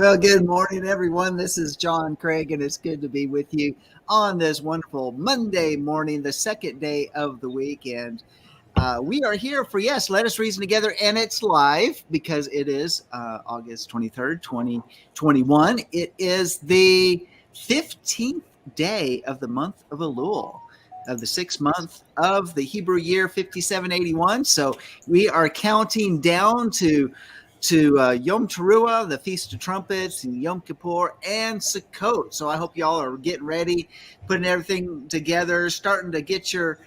Well, good morning, everyone. This is John Craig, and it's good to be with you on this wonderful Monday morning, the second day of the week. And we are here for, yes, Let Us Reason Together, and it's live because it is August 23rd, 2021. It is the 15th day of the month of Elul, of the 6th month of the Hebrew year 5781. So we are counting down to Yom Teruah, the Feast of Trumpets, and Yom Kippur, and Sukkot. So I hope y'all are getting ready, putting everything together, starting to get your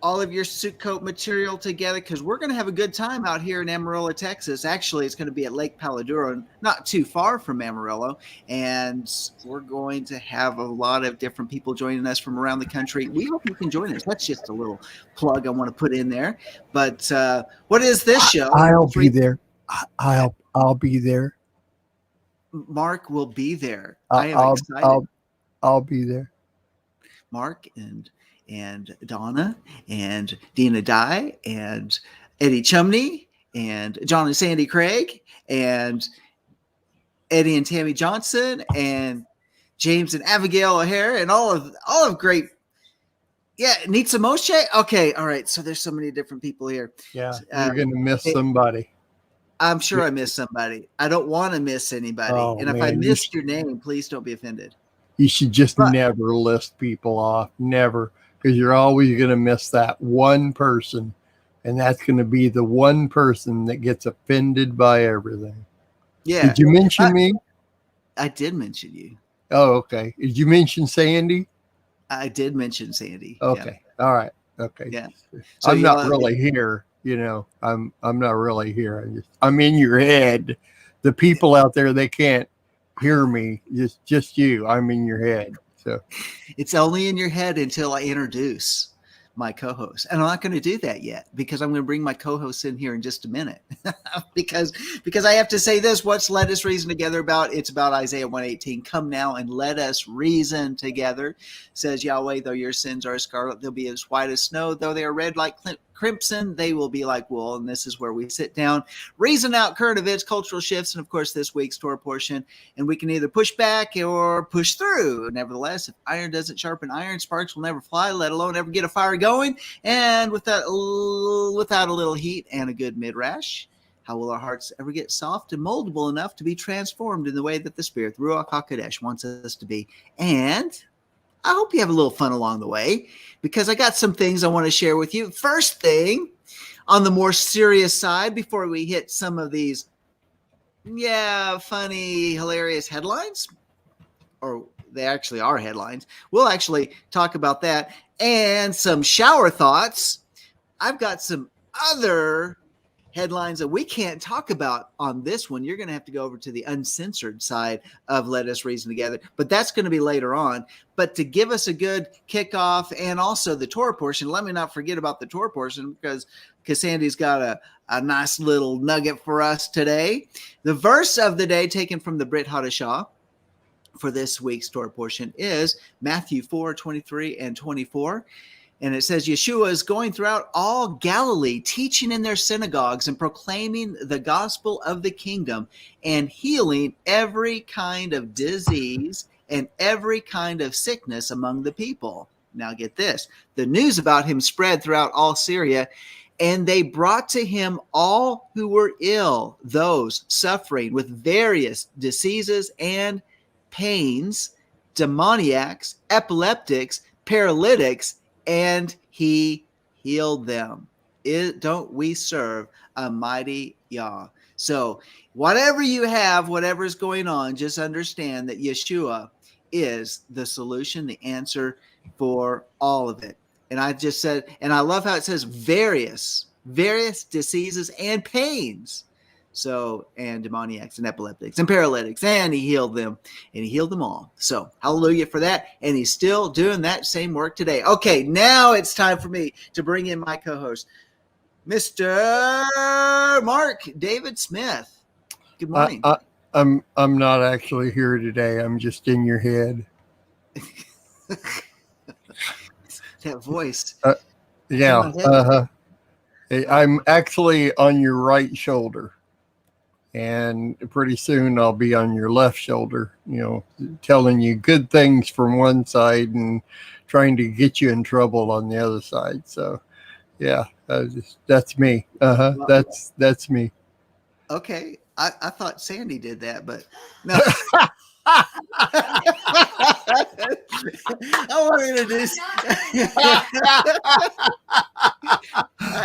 all of your Sukkot material together, because we're going to have a good time out here in Amarillo, Texas. Actually, it's going to be at Lake Paladuro, not too far from Amarillo, and we're going to have a lot of different people joining us from around the country. We hope you can join us. That's just a little plug I want to put in there. But what is this show? I'll be there. I'll be there. Mark will be there. I am excited. I'll be there. Mark and Donna and Dina Dye and Eddie Chumney and John and Sandi Craig and Eddie and Tammy Johnson and James and Abigail O'Hare and all of great. Yeah, Nitsa Moshe. Okay, all right. So there's so many different people here. Yeah, you're gonna miss somebody. I'm sure I missed somebody. I don't want to miss anybody. Oh, and if man, I missed your name, please don't be offended. You should just never list people off. Never. Because you're always going to miss that one person, and that's going to be the one person that gets offended by everything. Yeah. Did you mention me? I did mention you. Oh, okay. Did you mention Sandy? I did mention Sandy. Okay. Yeah. All right. Okay. Yeah. So I'm not really here. You know, I'm not really here. I'm in your head. The people out there, they can't hear me. Just you. I'm in your head. So it's only in your head until I introduce my co-host. And I'm not going to do that yet because I'm going to bring my co-host in here in just a minute because I have to say this. What's Let Us Reason Together about? It's about Isaiah 118. Come now and let us reason together, says Yahweh. Though your sins are scarlet, they'll be as white as snow. Though they are red like crimson, they will be like wool. And this is where we sit down, reason out current events, cultural shifts, and of course this week's Torah portion. And we can either push back or push through. Nevertheless, if iron doesn't sharpen iron, sparks will never fly, let alone ever get a fire going. And without a little heat and a good midrash, how will our hearts ever get soft and moldable enough to be transformed in the way that the Spirit, Ruach HaKodesh, wants us to be? And I hope you have a little fun along the way, because I got some things I want to share with you. First thing, on the more serious side, before we hit some of these, funny, hilarious headlines, or they actually are headlines. We'll actually talk about that and some shower thoughts. I've got some other headlines that we can't talk about on this one. You're going to have to go over to the uncensored side of Let Us Reason Together, but that's going to be later on. But to give us a good kickoff and also the Torah portion, let me not forget about the Torah portion because Sandy's got a nice little nugget for us today. The verse of the day taken from the Brit Hadashah for this week's Torah portion is Matthew 4:23 and 24. And it says, Yeshua is going throughout all Galilee, teaching in their synagogues and proclaiming the gospel of the kingdom and healing every kind of disease and every kind of sickness among the people. Now get this. The news about him spread throughout all Syria, and they brought to him all who were ill, those suffering with various diseases and pains, demoniacs, epileptics, paralytics, and he healed them. Don't we serve a mighty Yah? So whatever you have, whatever's going on, just understand that Yeshua is the solution, the answer for all of it. And I just said, and I love how it says various diseases and pains. So, and demoniacs and epileptics and paralytics, and he healed them, and he healed them all. So, hallelujah for that. And he's still doing that same work today. Okay, now it's time for me to bring in my co-host, Mr. Mark David Smith. Good morning. I'm not actually here today. I'm just in your head. That voice. Yeah. I'm actually on your right shoulder. And pretty soon I'll be on your left shoulder, telling you good things from one side and trying to get you in trouble on the other side. So, yeah, that's me. That's me. Okay. I thought Sandy did that, but no. I wanted to do.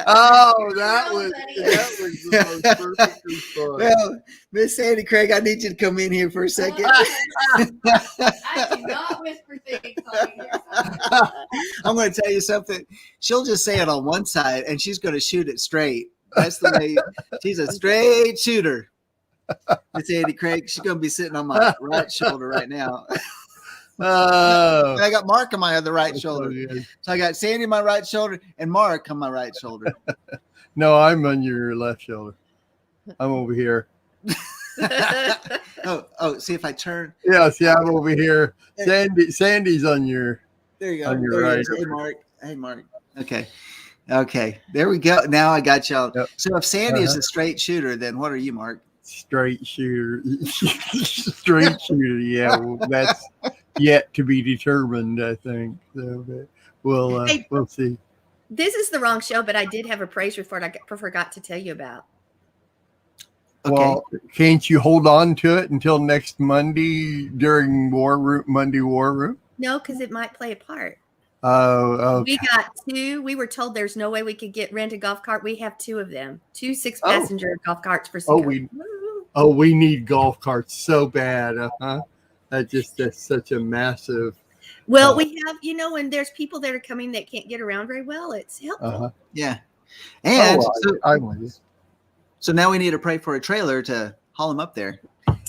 Oh, that was the most perfect response. Well, Miss Sandi Craig, I need you to come in here for a second. I do not whisper things on here. I'm going to tell you something. She'll just say it on one side, and she's going to shoot it straight. That's the way. She's a straight shooter. Miss Sandi Craig, she's going to be sitting on my right shoulder right now. I got Mark on my other right shoulder. So I got Sandy on my right shoulder and Mark on my right shoulder. No, I'm on your left shoulder. I'm over here. Oh, see if I turn. Yeah, see, I'm over here. Sandy's on your. There you go. On your right. Hey, Mark. Okay. There we go. Now I got y'all. Yep. So if Sandy is a straight shooter, then what are you, Mark? Straight shooter. Straight shooter. Yeah, well, that's yet to be determined, I think. So, but we'll see. This is the wrong show, but I did have a praise report I forgot to tell you about. Okay. Well, can't you hold on to it until next Monday during Monday War Room? No, because it might play a part. Oh, okay. We got two. We were told there's no way we could rent a golf cart. We have two of them. 2 6-passenger golf carts for sale. We need golf carts so bad. That's such a massive. Well, we have, when there's people that are coming that can't get around very well, it's helpful. Yeah. And I'm with you. So now we need to pray for a trailer to haul them up there.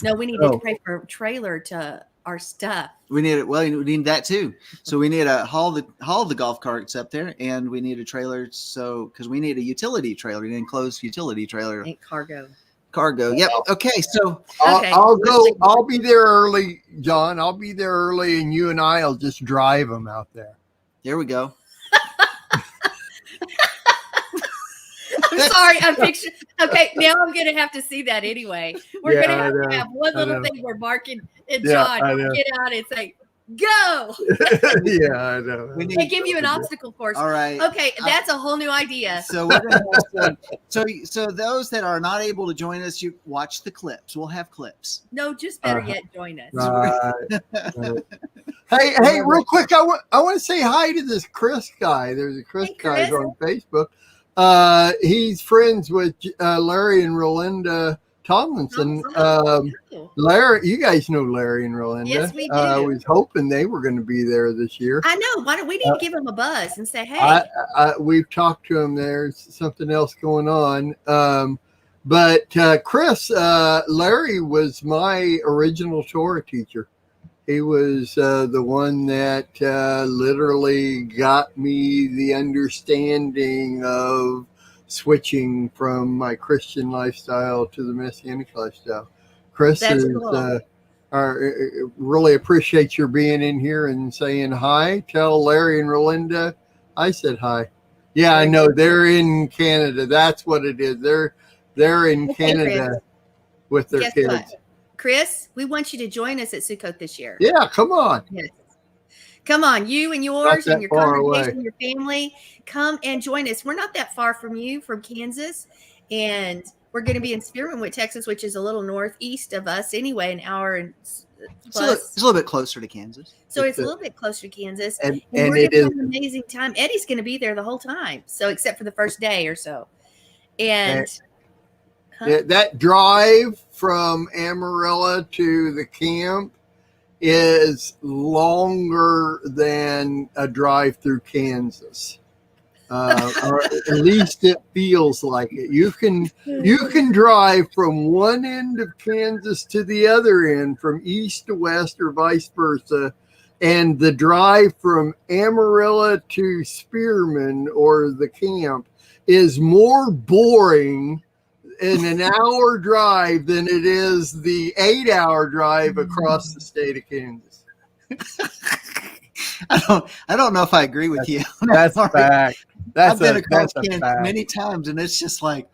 No, we need to pray for a trailer to our stuff. We need it. Well, we need that too. So we need to haul the golf carts up there, and we need a trailer. So because we need a utility trailer, an enclosed utility trailer. And cargo. Yep. Okay. So I'll go. I'll be there early, John. I'll be there early, and you and I'll just drive them out there. There we go. I'm sorry. I'm picturing. Okay, now I'm going to have to see that anyway. We're going to have to have one little thing where Mark and John get out and say, go. Yeah, I know. They give you an obstacle course. All right. Okay, that's a whole new idea. So we're gonna have so those that are not able to join us, you watch the clips. We'll have clips. No, just better yet, join us. Right. Hey, real quick, I want to say hi to this Chris guy. There's a Chris guy on Facebook. He's friends with Larry and Rolinda Tomlinson. Larry, you guys know Larry and Rolinda. Yes, we do. I was hoping they were going to be there this year. I know. Why don't we need to give them a buzz and say, hey? We've talked to them. There's something else going on. But Chris, Larry was my original Torah teacher. He was the one that literally got me the understanding of switching from my Christian lifestyle to the Messianic lifestyle. Chris cool. Really appreciate your being in here and saying hi. Tell Larry and Rolinda I said hi. Yeah, I know they're in Canada. That's what it is. They're in Canada Chris. With their kids. What? Chris, we want you to join us at Sukkot this year. Yeah, come on. Yes. Come on, you and yours and your congregation, your family, come and join us. We're not that far from you, from Kansas, and we're going to be in Spearmanwood, Texas, which is a little northeast of us anyway, an hour and plus. It's a little bit closer to Kansas. So it's a little bit closer to Kansas. And we're it is an amazing time. Eddie's going to be there the whole time, so except for the first day or so. And that drive from Amarillo to the camp is longer than a drive through Kansas. Or at least it feels like it. You can drive from one end of Kansas to the other end, from east to west or vice versa, and the drive from Amarillo to Spearman or the camp is more boring in an hour drive than it is the 8-hour drive across the state of Kansas. I don't know if I agree with you. That's fact. I've been across Kansas many times, and it's just like,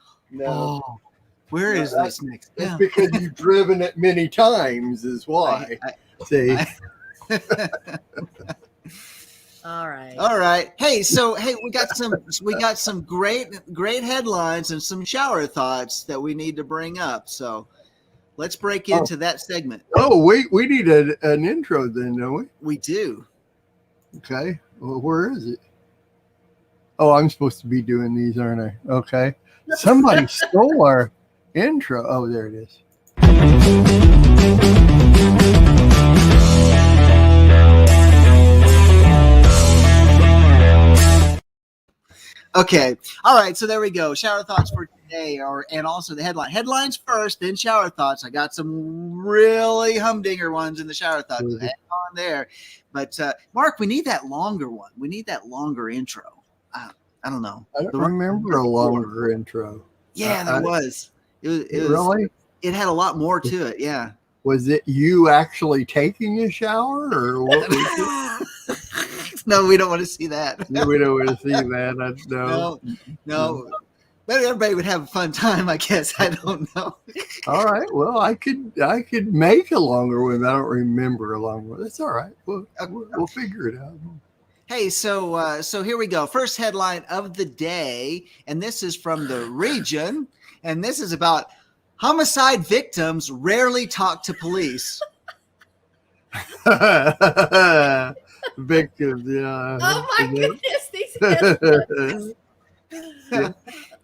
Where is this next? That's because you've driven it many times is why. See? All right. All right. Hey, we got some great headlines and some shower thoughts that we need to bring up. So let's break into that segment. Oh, we need an intro then, don't we? We do. Okay. Well, where is it? Oh, I'm supposed to be doing these, aren't I? Okay. Somebody stole our intro. Oh, there it is. Okay. All right. So there we go. Shower thoughts for today, and also the headline. Headlines first, then shower thoughts. I got some really humdinger ones in the shower thoughts. Mm-hmm. Hang on there. But Mark, we need that longer one. We need that longer intro. I don't know. I don't remember a longer intro. Yeah, there was. It was really? It had a lot more to it. Yeah. Was it you actually taking a shower, or what was it? No, we don't want to see that. No, we don't want to see that. No. But everybody would have a fun time, I guess. I don't know. All right. Well, I could make a longer one. I don't remember a longer one. That's all right. We'll figure it out. Hey, so here we go. First headline of the day, and this is from the region, and this is about homicide victims rarely talk to police. Victims, yeah. Oh my goodness, these headlines. Yeah.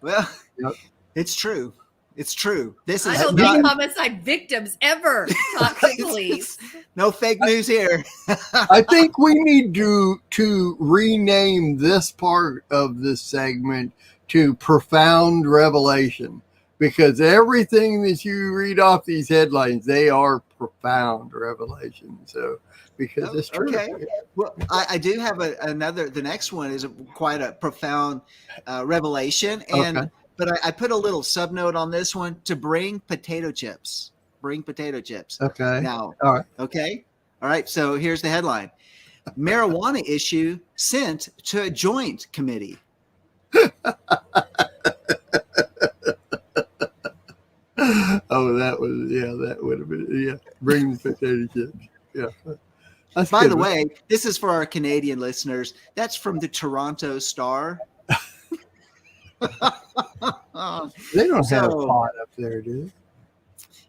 Well, yep. It's true. It's true. This is I don't think homicide victims ever talk to police. No fake news here. I think we need to rename this part of this segment to Profound Revelation, because everything that you read off these headlines, they are profound revelation. So, because it's true. Okay. Well, I do have another. The next one is quite a profound revelation, and but I put a little subnote on this one to bring potato chips. Bring potato chips. Okay. Now. All right. Okay. All right. So here's the headline: marijuana issue sent to a joint committee. Oh, that would have been bring the potato chips. Yeah. That's By good. the way, this is for our Canadian listeners. That's from the Toronto Star. They don't have pot up there, do they?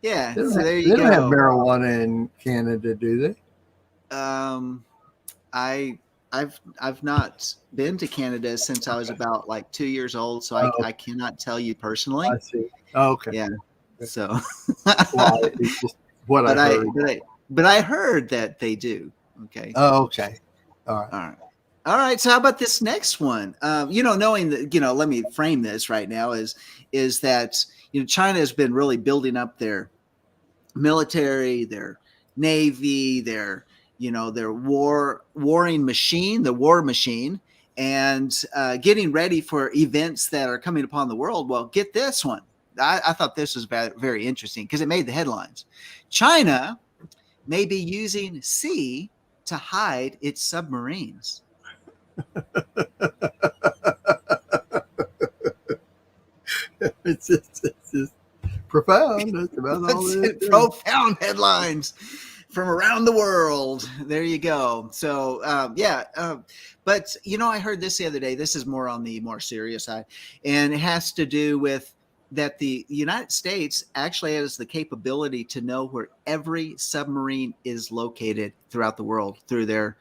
Yeah, They don't, so there have, you they go. don't have marijuana in Canada, do they? I've not been to Canada since I was about like 2 years old, so I cannot tell you personally. I see. Oh, okay. Yeah. So, well, it's just what I heard. But I heard that they do. Okay. Oh, okay. All right. All right. So how about this next one? Knowing that, let me frame this right now is that, China has been really building up their military, their navy, their warring machine, the war machine, and getting ready for events that are coming upon the world. Well, get this one. I thought this was very interesting because it made the headlines. China may be using sea to hide its submarines. It's just profound. That's about all it is. Profound headlines from around the world. There you go. So, but I heard this the other day. This is more on the more serious side, and it has to do with that the United States actually has the capability to know where every submarine is located throughout the world through their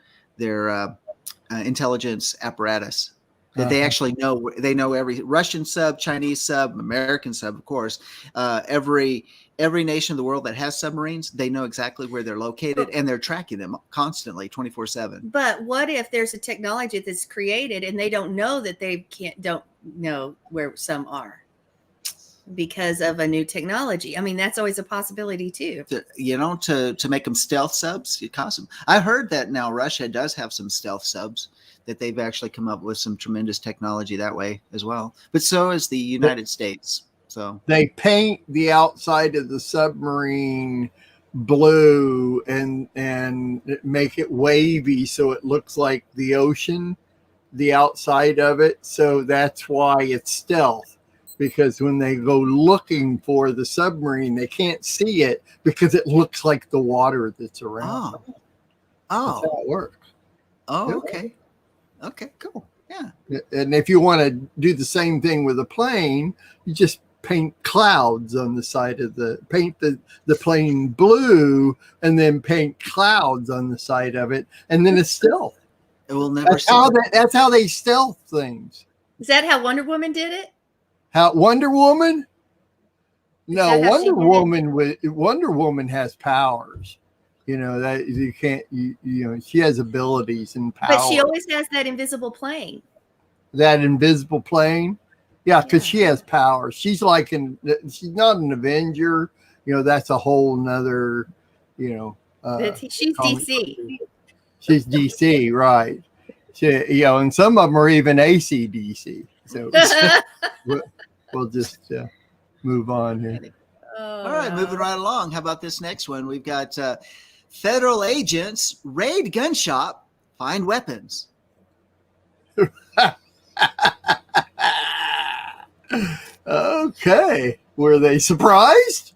intelligence apparatus. That they actually know. They know every Russian sub, Chinese sub, American sub, of course. Every nation in the world that has submarines, they know exactly where they're located, and they're tracking them constantly, 24/7. But what if there's a technology that's created and they don't know that they don't know where some are because of a new technology? I mean, that's always a possibility too. To make them stealth subs, it costs them. I heard that now Russia does have some stealth subs, that they've actually come up with some tremendous technology that way as well. But so is the United States. So they paint the outside of the submarine blue and make it wavy so it looks like the ocean, the outside of it. So that's why it's stealth. because when they go looking for the submarine, they can't see it because it looks like the water that's around. Oh, That's oh, how it works. oh, Yeah. okay. Okay, cool. Yeah. And if you want to do the same thing with a plane, you just paint clouds on the side of paint the plane blue and then paint clouds on the side of it, and then it's stealth. It will never That's see how it. that's how they stealth things. Is that how Wonder Woman did it? How Wonder Woman? No, that how she did it? Wonder Woman has powers. You know that you can't. You know she has abilities and powers. But she always has that invisible plane. That invisible plane. Yeah, because Yeah. she has powers. She's like she's not an Avenger. You know, that's a whole nother, you know. She's comic DC. book. She's DC, right. You know, and some of them are even AC/DC. So we'll just move on here. All right, moving right along. How about this next one? We've got federal agents raid gun shop, find weapons. Okay. Were they surprised?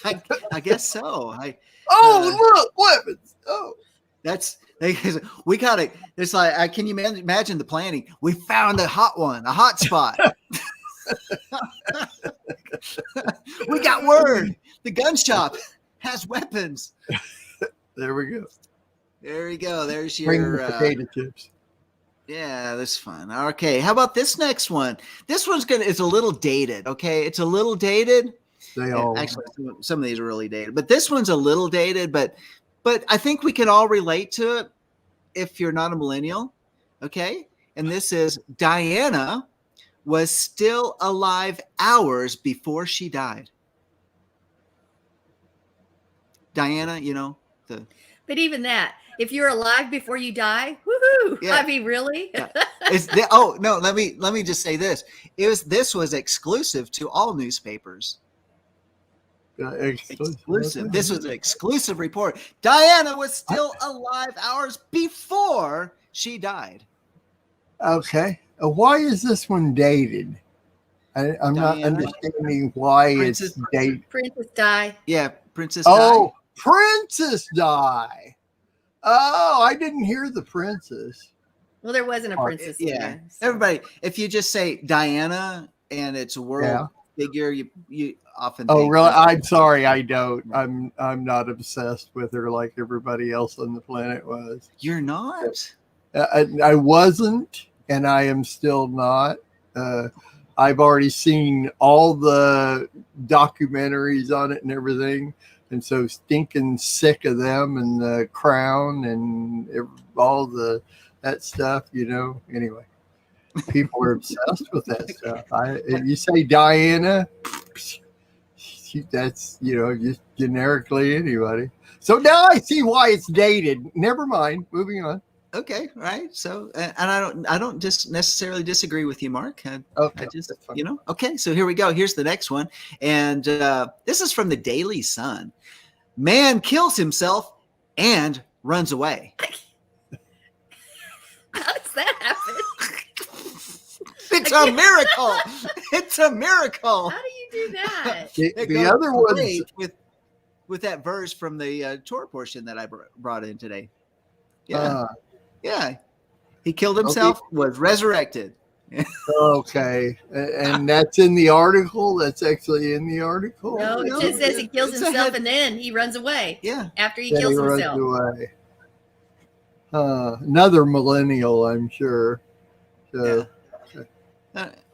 I guess so. Look, weapons. Oh, that's we got it. It's like, can you imagine the planning? We found a hot one, a hot spot. We got word. The gun shop has weapons. there we go. There you go. There's Bring your the potato chips. Yeah, that's fun. Okay, how about this next one? This one's it's a little dated. Okay, it's a little dated. They all Actually, some of these are really dated, but this one's a little dated. But I think we can all relate to it if you're not a millennial. Okay, and this is Diana was still alive hours before she died. Diana, you know the. But even that, if you're alive before you die, woohoo! Yeah. I mean, really? Yeah. No, let me just say this. This was exclusive to all newspapers. Exclusive. This was an exclusive report. Diana was still alive hours before she died. Okay. Why is this one dated? I'm not understanding why it's dated. Princess Di. Yeah, Princess Di. Di. Princess Di. Oh, I didn't hear the princess. Well, there wasn't a princess. Yeah. Everybody, if you just say Diana and it's a world figure, you often think really? I'm sorry, I don't. I'm not obsessed with her like everybody else on the planet was. You're not? I wasn't, and I am still not. I've already seen all the documentaries on it and everything, and so stinking sick of them and the Crown and all that stuff, you know. Anyway, people are obsessed with that stuff. You say Diana, that's, you know, just generically anybody. So now I see why it's dated. Never mind. Moving on. Okay, right. So, and I don't just necessarily disagree with you, Mark. Okay, I just, you know. Okay, so here we go. Here's the next one, and this is from the Daily Sun. Man kills himself and runs away. How does that happen? It's a miracle. It's a miracle. How do you do that? The other one with that verse from the Torah portion that I brought in today. Yeah. Yeah. He killed himself, was resurrected. Okay. And that's in the article? That's actually in the article? No, it just says he kills himself and then he runs away. Yeah. After he kills himself. Runs away. Another millennial, I'm sure. So,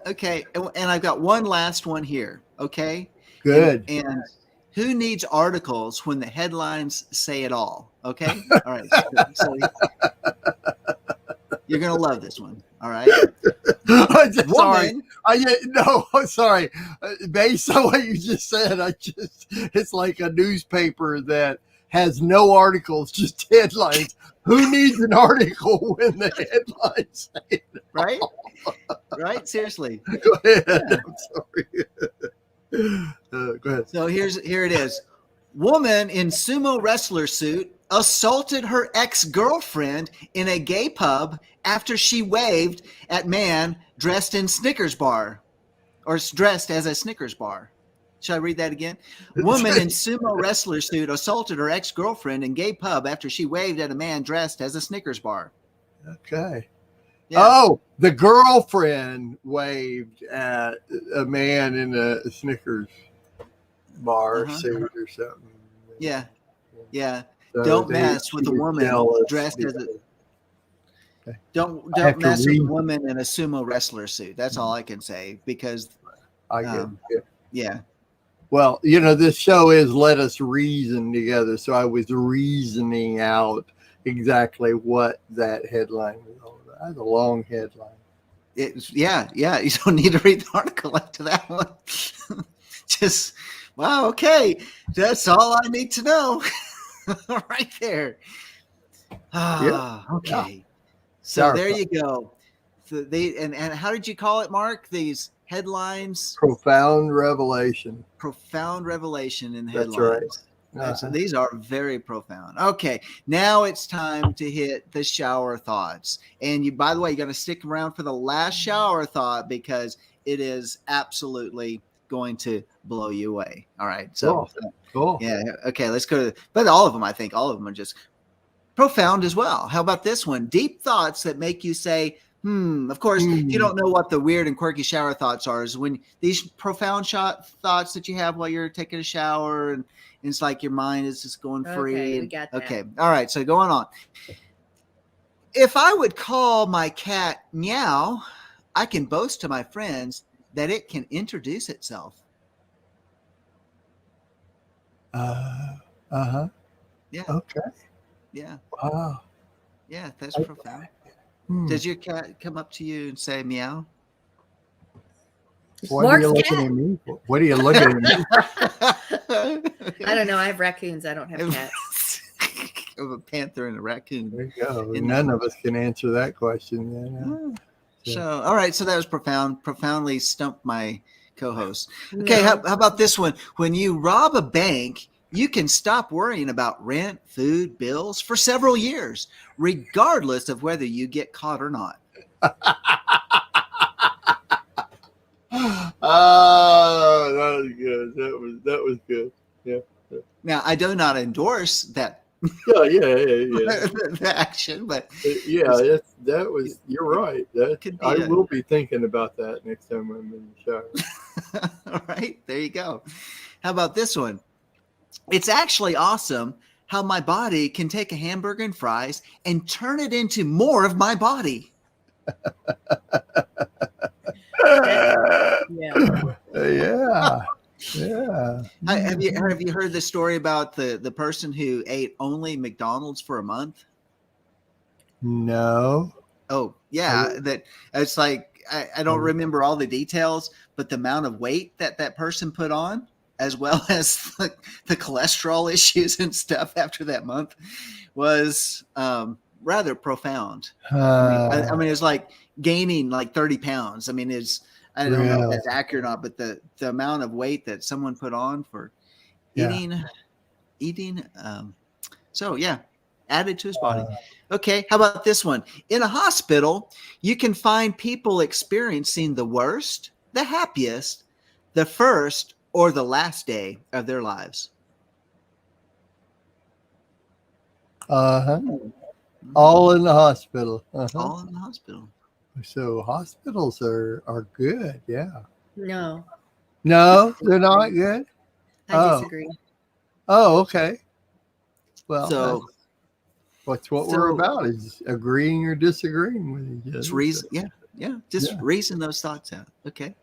okay. And I've got one last one here. Okay. Good. And who needs articles when the headlines say it all? Okay. All right. So you're going to love this one. All right. Sorry. Based on what you just said, it's like a newspaper that has no articles, just headlines. Who needs an article when the headlines say it? Right? Right? Seriously. Go ahead. Yeah. I'm sorry. Go ahead. So here it is. Woman in sumo wrestler suit assaulted her ex-girlfriend in a gay pub after she waved at man dressed in Snickers bar. or is dressed as a Snickers bar. Should I read that again? Woman in sumo wrestler suit assaulted her ex-girlfriend in gay pub after she waved at a man dressed as a Snickers bar. Okay. Yeah. Oh, the girlfriend waved at a man in a Snickers bar suit or something. Yeah. Yeah. So Don't mess with a woman dressed as a. Don't mess with a woman in a sumo wrestler suit. That's all I can say, because I get it. Yeah. Well, this show is Let Us Reason Together. So I was reasoning out exactly what that headline was all about. That's a long headline. Yeah. You don't need to read the article after that one. Just, wow, okay. That's all I need to know. Right there. Okay. Yeah. So there you go. So and how did you call it, Mark? These headlines? Profound revelation. Profound revelation in That's headlines. Right. These are very profound. Okay, now it's time to hit the shower thoughts. And by the way, you're going to stick around for the last shower thought, because it is absolutely going to blow you away. All right. So cool. Yeah. Okay. Let's go but all of them are just profound as well. How about this one? Deep thoughts that make you say, Of course, you don't know what the weird and quirky shower thoughts are. Is when these profound thoughts that you have while you're taking a shower, and it's like your mind is just going free. Okay, we got that. Okay. All right. So going on. If I would call my cat Meow, I can boast to my friends that it can introduce itself. Yeah. Okay. Yeah. Wow. Yeah, that's profound. Does your cat come up to you and say meow? What are you looking at me for? What are you looking at me for? I don't know. I have raccoons. I don't have cats. I have a panther and a raccoon. There you go. None of us can answer that question then. So, all right. So that was profound. Profoundly stumped my co-host. Okay. How about this one? When you rob a bank, you can stop worrying about rent, food, bills for several years, regardless of whether you get caught or not. Oh, that was good. That was good. Yeah. Now, I do not endorse that. Yeah. The action, but that was. You're right. I will be thinking about that next time I'm in the shower. All right, there you go. How about this one? It's actually awesome how my body can take a hamburger and fries and turn it into more of my body. Yeah. Have you heard the story about the person who ate only McDonald's for a month? No. Oh, yeah. That it's like I don't remember all the details, but the amount of weight that person put on, as well as the cholesterol issues and stuff after that month, was rather profound. I mean, it's like gaining like 30 pounds. I mean, I don't know if that's accurate or not, but the amount of weight that someone put on for eating. So yeah, added to his body. Okay. How about this one? In a hospital, you can find people experiencing the worst, the happiest, the first, or the last day of their lives. All in the hospital. All in the hospital. So hospitals are good. Yeah. No, they're not good. I disagree. Oh, okay. Well, so that's what we're about, is agreeing or disagreeing with each other. It's reason. Yeah. Just reason those thoughts out. Okay.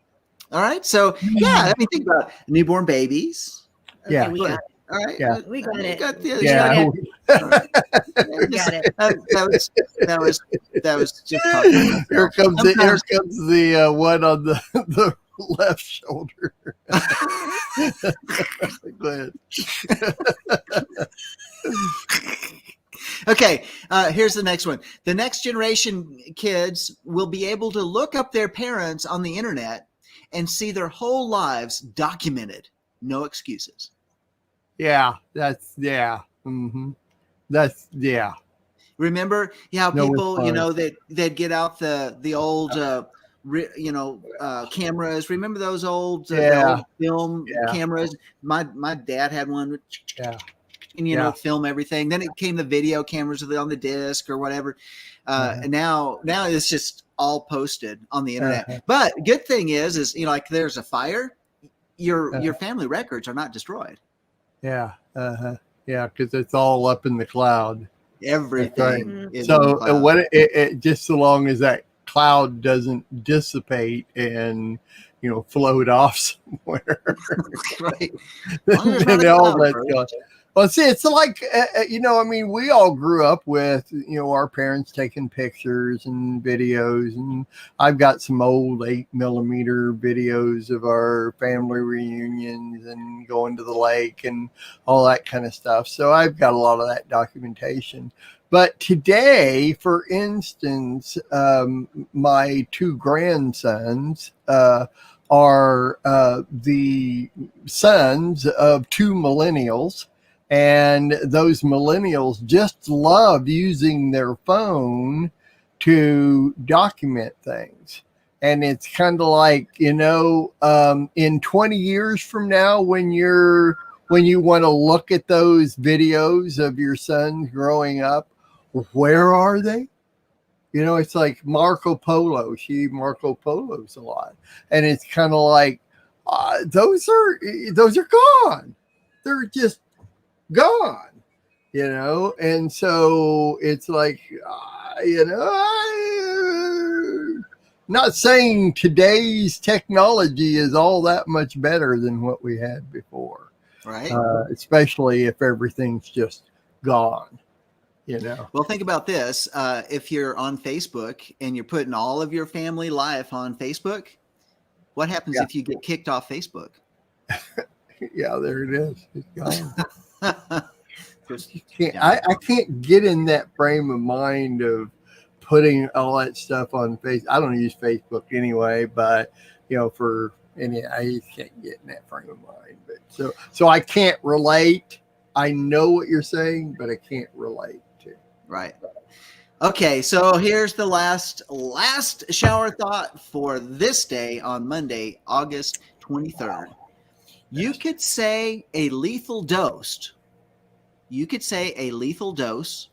All right. So I mean, think about newborn babies. Okay, we got it. All right. Yeah. We got it. Got the other Yeah. We got it. That was just talking about Here comes the one on the left shoulder. Go ahead. Okay, here's the next one. The next generation kids will be able to look up their parents on the internet and see their whole lives documented. No excuses. Yeah, that's That's Remember how people, they'd get out the old cameras. Remember those old, Yeah. old film Yeah. cameras? My dad had one. Yeah. And film everything. Then it came the video cameras on the disc or whatever. And now it's just all posted on the internet. But good thing is like there's a fire, your family records are not destroyed. Yeah. Yeah, because it's all up in the cloud. Everything. Is so in the cloud. what it just so long as that cloud doesn't dissipate and float off somewhere. Right. Then all that's gone. Well, see, it's like, we all grew up with, our parents taking pictures and videos, and I've got some old 8mm videos of our family reunions and going to the lake and all that kind of stuff. So I've got a lot of that documentation. But today, for instance, my 2 grandsons are the sons of 2 millennials. And those millennials just love using their phone to document things. And it's kind of like, in 20 years from now, when you want to look at those videos of your sons growing up, where are they? It's like Marco Polo. Marco Polo's a lot. And it's kind of like, those are gone. They're just gone, and so it's like, not saying today's technology is all that much better than what we had before, right? Especially if everything's just gone, Well, think about this. If you're on Facebook and you're putting all of your family life on Facebook, what happens if you get kicked off Facebook? Yeah, there it is. It's gone. I can't get in that frame of mind of putting all that stuff on Facebook. I don't use Facebook anyway, but I can't get in that frame of mind. But so I can't relate. I know what you're saying, but I can't relate to. Right. Okay, so here's the last shower thought for this day on Monday, August 23rd. You could say a lethal dose. You could say a lethal dose,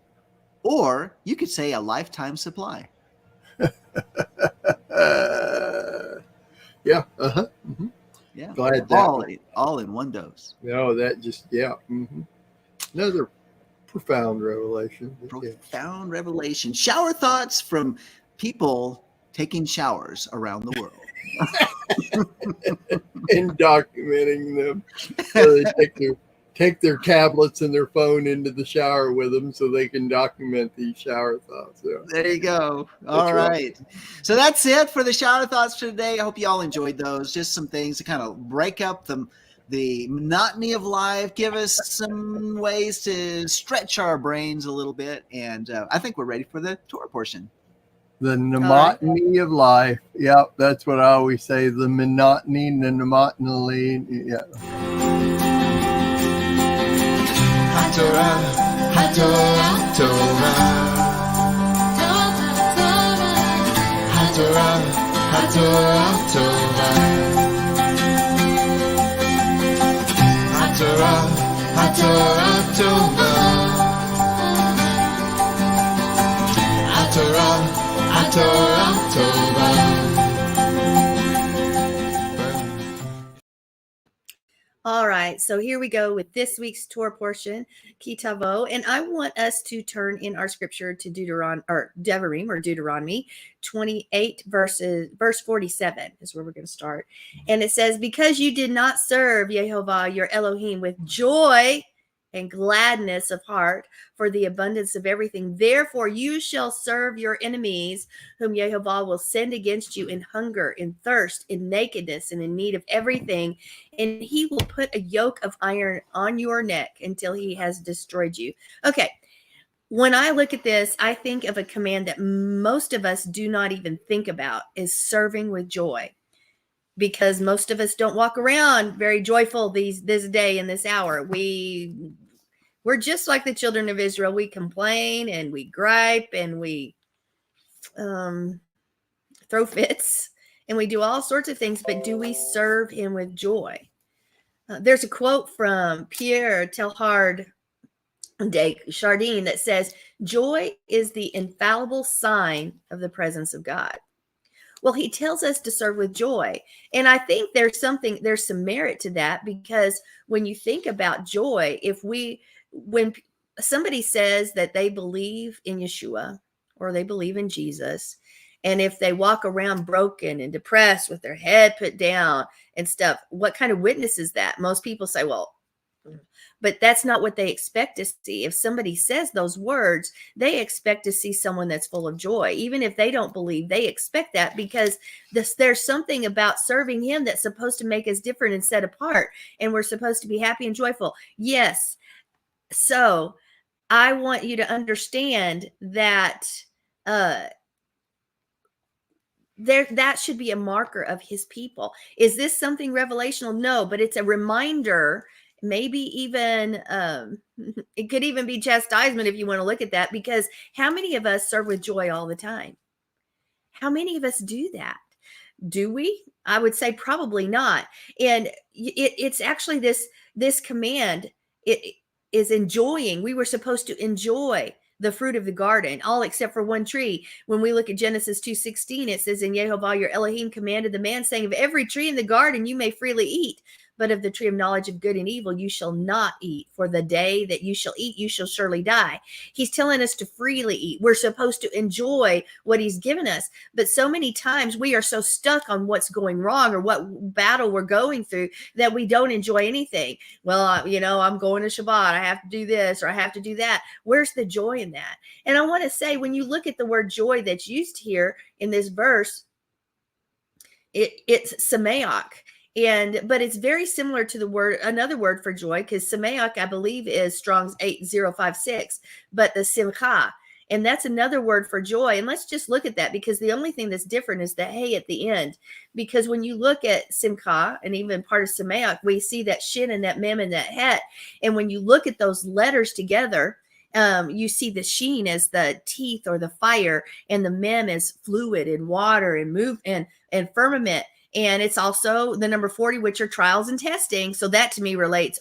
or you could say a lifetime supply. Yeah. Mm-hmm. Yeah. Glad that all in one dose. No, that just Mm-hmm. Another profound revelation. Profound revelation. Shower thoughts from people taking showers around the world. And documenting them. So they take their tablets and their phone into the shower with them so they can document these shower thoughts. Yeah. There you go. All right. So that's it for the shower thoughts for today. I hope you all enjoyed those. Just some things to kind of break up the monotony of life, give us some ways to stretch our brains a little bit. And I think we're ready for the Torah portion. The monotony of life. Yep, that's what I always say. The monotony. Yeah. HaTorah, HaTorah, Torah. HaTorah, HaTorah, Torah. HaTorah, HaTorah, Torah. HaTorah, HaTorah, Torah. All right, so here we go with this week's Torah portion, Kitavo, and I want us to turn in our scripture to Deuteronomy 28 verse 47 is where we're going to start. And it says, because you did not serve Yehovah your Elohim with joy and gladness of heart for the abundance of everything, therefore you shall serve your enemies, whom Yehovah will send against you in hunger, in thirst, in nakedness, and in need of everything. And he will put a yoke of iron on your neck until he has destroyed you. Okay. When I look at this, I think of a command that most of us do not even think about, is serving with joy. Because most of us don't walk around very joyful this day and this hour. We're just like the children of Israel. We complain and we gripe and we throw fits and we do all sorts of things, but do we serve him with joy? There's a quote from Pierre Teilhard de Chardin that says, joy is the infallible sign of the presence of God. Well, he tells us to serve with joy. And I think there's some merit to that, because when you think about joy, when somebody says that they believe in Yeshua or they believe in Jesus, and if they walk around broken and depressed with their head put down and stuff, what kind of witness is that? Most people say, well, but that's not what they expect to see. If somebody says those words, they expect to see someone that's full of joy. Even if they don't believe, they expect that, because there's something about serving him that's supposed to make us different and set apart. And we're supposed to be happy and joyful. Yes. So I want you to understand that that should be a marker of his people. Is this something revelational? No, but it's a reminder. Maybe even it could even be chastisement if you want to look at that, because how many of us serve with joy all the time? How many of us do that? Do we? I would say probably not. And it's actually this command. It is enjoying. We were supposed to enjoy the fruit of the garden, all except for one tree. When we look at Genesis 2:16, it says, "And Yehovah your Elohim commanded the man, saying, of every tree in the garden you may freely eat, but of the tree of knowledge of good and evil you shall not eat, for the day that you shall eat, you shall surely die." He's telling us to freely eat. We're supposed to enjoy what he's given us. But so many times we are so stuck on what's going wrong or what battle we're going through that we don't enjoy anything. Well, I'm going to Shabbat. I have to do this or I have to do that. Where's the joy in that? And I want to say, when you look at the word joy that's used here in this verse, it's sameach. But it's very similar to another word for joy, because sameach, I believe, is Strong's 8056, but the simcha, and that's another word for joy. And let's just look at that, because the only thing that's different is the hey at the end. Because when you look at simcha and even part of sameach, we see that shin and that mem and that het. And when you look at those letters together, you see the sheen as the teeth or the fire, and the mem as fluid and water and move and firmament. And it's also the number 40, which are trials and testing. So that to me relates,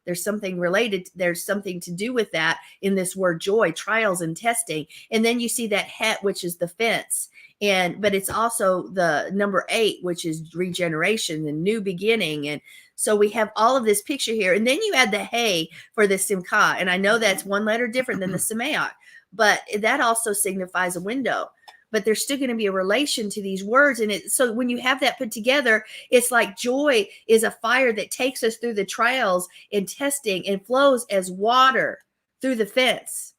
there's something related. There's something to do with that in this word joy, trials and testing. And then you see that het, which is the fence. But it's also the number 8, which is regeneration, the new beginning. And so we have all of this picture here. And then you add the hey for the simcha. And I know that's one letter different than the sameach, but that also signifies a window. But there's still going to be a relation to these words. And so when you have that put together, it's like joy is a fire that takes us through the trials and testing and flows as water through the fence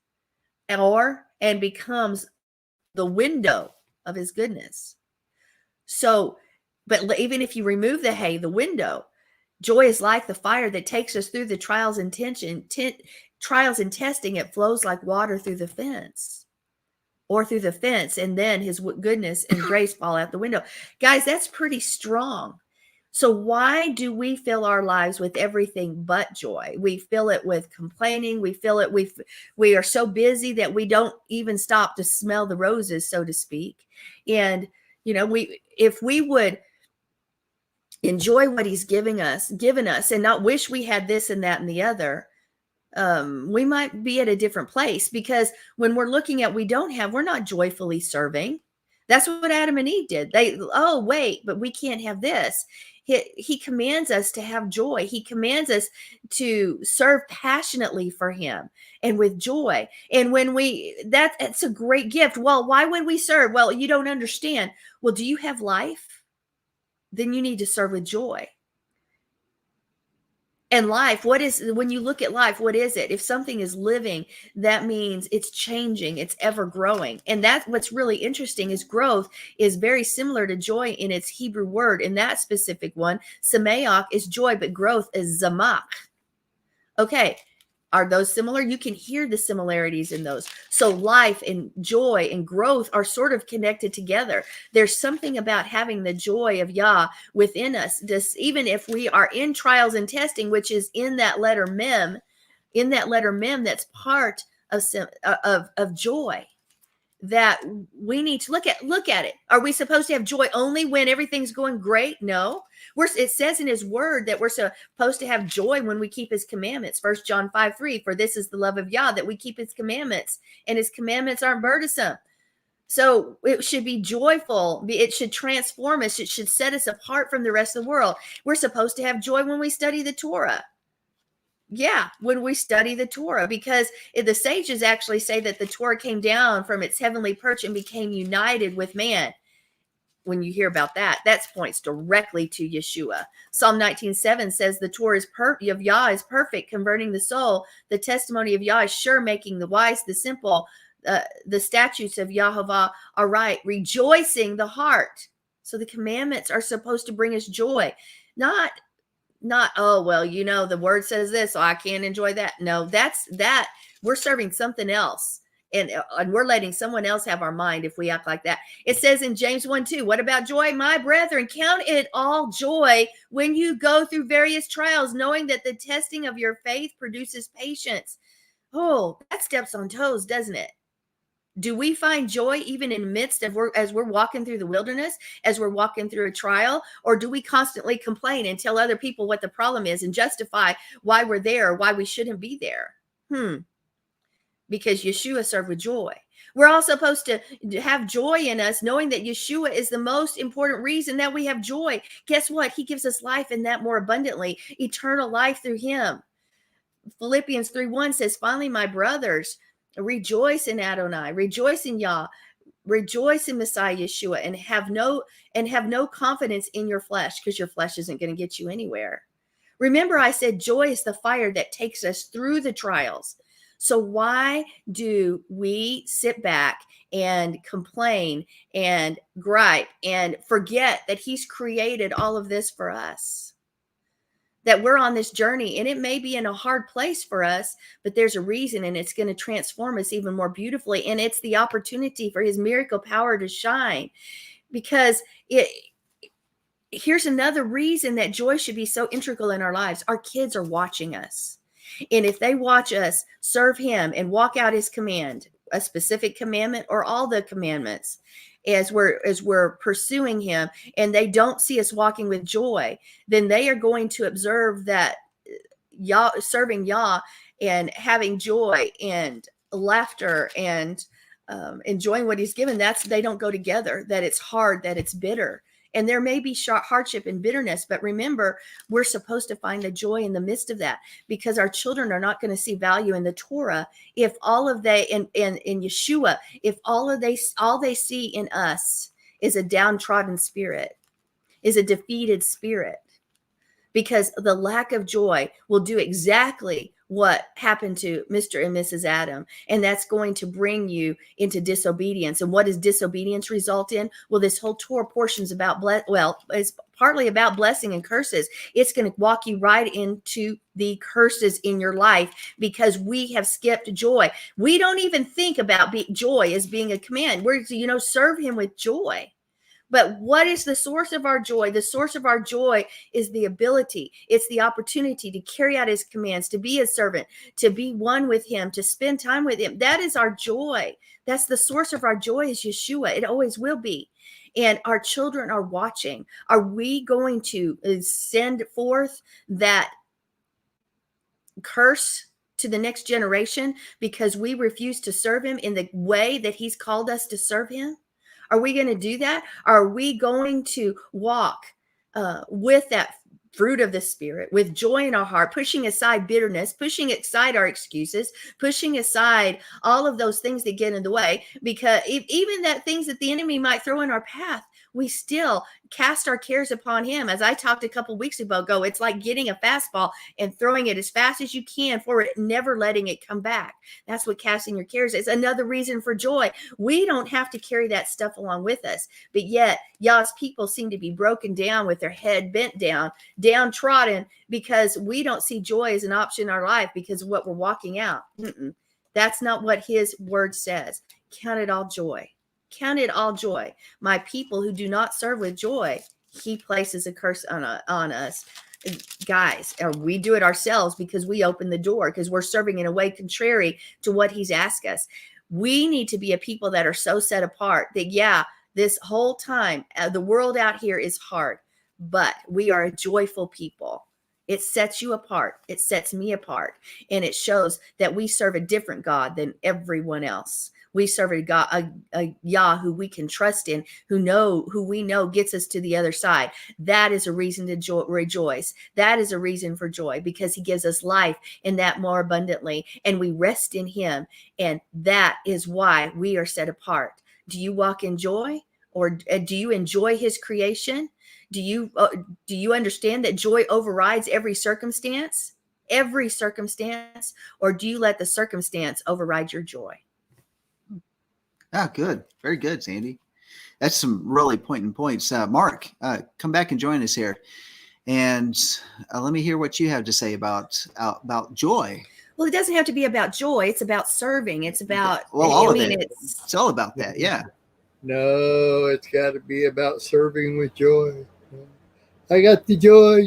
and becomes the window of his goodness. So, but even if you remove the hey, the window, joy is like the fire that takes us through the trials and testing. It flows like water through the fence. Or through the fence, and then his goodness and grace fall out the window. Guys, that's pretty strong. So why do we fill our lives with everything but joy? We fill it with complaining. We fill it. We are so busy that we don't even stop to smell the roses, so to speak. And if we would enjoy what he's given us, and not wish we had this and that and the other, we might be at a different place. Because when we're looking at we're not joyfully serving. That's what Adam and Eve did. But we can't have this. He commands us to have joy. He commands us to serve passionately for him and with joy. And when that's a great gift. Well, why would we serve? Well, you don't understand. Well, do you have life? Then you need to serve with joy. And life, when you look at life, what is it? If something is living, that means it's changing, it's ever growing. And that's what's really interesting, is growth is very similar to joy in its Hebrew word. In that specific one, sameach is joy, but growth is zamach. Okay, are those similar? You can hear the similarities in those. So life and joy and growth are sort of connected together. There's something about having the joy of Yah within us. Even if we are in trials and testing, which is in that letter mem, that's part of joy. that we need to look at it. Are we supposed to have joy only when everything's going great? No. It says in his word that we're supposed to have joy when we keep his commandments. 1 John 5:3, for this is the love of Yah, that we keep his commandments, and his commandments aren't burdensome. So it should be joyful. It should transform us. It should set us apart from the rest of the world. We're supposed to have joy when we study the Torah. Yeah, when we study the Torah, because the sages actually say that the Torah came down from its heavenly perch and became united with man. When you hear about that, that points directly to Yeshua. Psalm 19:7 says the Torah of Yah is perfect, converting the soul. The testimony of Yah is sure, making the wise the simple. The statutes of Yahovah are right, rejoicing the heart. So the commandments are supposed to bring us joy, not, oh, well, the word says this, so I can't enjoy that. No, that's we're serving something else. And we're letting someone else have our mind if we act like that. It says in James 1:2, what about joy? My brethren, count it all joy when you go through various trials, knowing that the testing of your faith produces patience. Oh, that steps on toes, doesn't it? Do we find joy even in the midst of as we're walking through the wilderness, as we're walking through a trial, or do we constantly complain and tell other people what the problem is and justify why we're there or why we shouldn't be there? Because Yeshua served with joy. We're all supposed to have joy in us, knowing that Yeshua is the most important reason that we have joy. Guess what? He gives us life, and that more abundantly, eternal life through him. Philippians 3:1 says, finally, my brothers, rejoice in Adonai, rejoice in Yah, rejoice in Messiah Yeshua, and have no confidence in your flesh, because your flesh isn't going to get you anywhere. Remember, I said joy is the fire that takes us through the trials. So why do we sit back and complain and gripe and forget that he's created all of this for us? That we're on this journey, and it may be in a hard place for us, but there's a reason, and it's going to transform us even more beautifully. And it's the opportunity for his miracle power to shine, because here's another reason that joy should be so integral in our lives. Our kids are watching us. And if they watch us serve him and walk out his command, a specific commandment or all the commandments, as we're pursuing him, and they don't see us walking with joy, then they are going to observe that Yah, serving Yah and having joy and laughter and enjoying what he's given, they don't go together, that it's hard, that it's bitter. And there may be hardship and bitterness, but remember, we're supposed to find the joy in the midst of that, because our children are not going to see value in the Torah if all of in Yeshua, if all they see in us is a downtrodden spirit, is a defeated spirit, because the lack of joy will do exactly what happened to Mr. and Mrs. Adam. And that's going to bring you into disobedience. And what does disobedience result in? Well, this whole Torah portion is about, it's partly about blessing and curses. It's going to walk you right into the curses in your life, because we have skipped joy. We don't even think about joy as being a command. We're, serve him with joy. But what is the source of our joy? The source of our joy is the ability. It's the opportunity to carry out his commands, to be a servant, to be one with him, to spend time with him. That is our joy. That's the source of our joy, is Yeshua. It always will be. And our children are watching. Are we going to send forth that curse to the next generation because we refuse to serve him in the way that he's called us to serve him? Are we going to do that? Are we going to walk with that fruit of the Spirit, with joy in our heart, pushing aside bitterness, pushing aside our excuses, pushing aside all of those things that get in the way? Because even that things that the enemy might throw in our path, we still cast our cares upon him. As I talked a couple weeks ago, it's like getting a fastball and throwing it as fast as you can forward, never letting it come back. That's what casting your cares is. Another reason for joy. We don't have to carry that stuff along with us, but yet Yah's people seem to be broken down with their head bent down, downtrodden, because we don't see joy as an option in our life because of what we're walking out. That's not what his word says. Count it all joy. Count it all joy. My people who do not serve with joy, he places a curse on us. Guys, or we do it ourselves because we open the door, because we're serving in a way contrary to what he's asked us. We need to be a people that are so set apart that, yeah, this whole time, the world out here is hard, but we are a joyful people. It sets you apart. It sets me apart. And it shows that we serve a different God than everyone else. We serve a God, a Yah who we can trust in, who we know gets us to the other side. That is a reason to rejoice. That is a reason for joy, because he gives us life and that more abundantly, and we rest in him. And that is why we are set apart. Do you walk in joy, or do you enjoy his creation? Do you understand that joy overrides every circumstance, or do you let the circumstance override your joy? Ah, good. Very good, Sandy. That's some really pointing points. Mark, come back and join us here. And let me hear what you have to say about joy. Well, it doesn't have to be about joy. It's about serving. It's about, all of it. It's all about that. Yeah. No, it's got to be about serving with joy. I got the joy